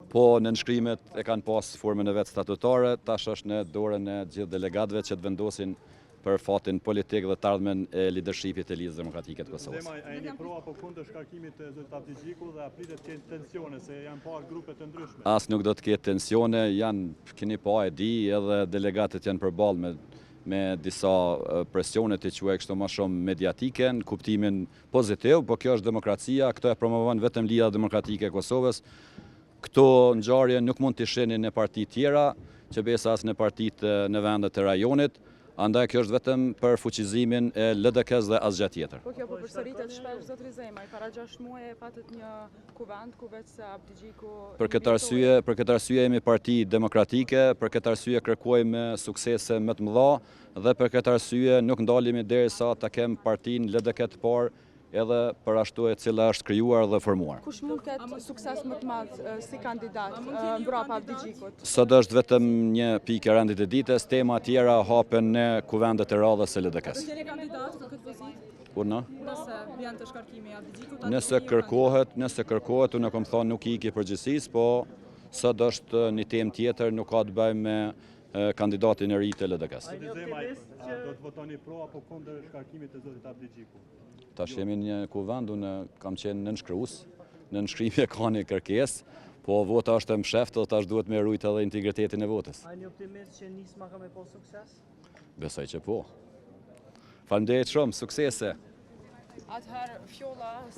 Po në nënshkrimet e kanë pas formën e vetë statutare, tash është në dorën e gjithë delegatëve që të vendosin për fatin politik dhe të ardhmen e lidershipit të Lidhjes Demokratike të Kosovës. A jeni pro apo kundër shkarkimit të zotit Abdixhiku dhe a pritet të ketë tensione se janë parë grupe të ndryshme? As nuk do të ketë tensione, keni pa e di, edhe delegatët janë përballë me disa presione të quaj kështu më shumë mediatike, në kuptimin pozitiv, po kjo është demokracia, këto e promovon vetëm Lidhja Demokratike e Kosovës. Këto ngjarje nuk mund të shihni në parti tjera, që besa as në partitë në vendet e rajonit. Andaj kjo është vetëm për fuqizimin e LDK-s dhe asgjë tjetër. Po kjo po përsëritet shpesh zotëri Zemaj, para 6 muaj e patët një kuvend ku vetë se Abdixhiku. Për këtë arsye jemi parti demokratike, për këtë arsye kërkojmë suksese më të mëdha dhe për këtë arsye nuk ndalemi derisa ta kem partinë LDK të parë edhe për ashtu e cila është krijuar dhe formuar. Kush mund të ketë sukses më të madh si kandidat mbrapa Abdixhikut? Sot është vetëm një pikë e rendit të ditës, tema tjera hapen në kuvendet e radhës së LDK-s. Jeni kandidat në këtë pozitë? Kur në? Nëse vjen të shkarkimi i Abdixhikut? Nëse kërkohet, unë kam thënë nuk i iki përgjithësisë, po sot është një temë tjetër, nuk ka të bëjë me kandidatin e ri të LDK-s. Do të votoni pro apo kundër shkarkimit të zotit Abdixhiku? Tash jemi një kuvend, unë kam qenë nënshkrues, në nënshkrimje ka një kërkesë, po vota është e msheftë dhe tash duhet me ruajt edhe integritetin e votës. A një optimist që nisma ka me pas sukses? Besoj që po. Faleminderit shumë, suksese. Atëherë fjolla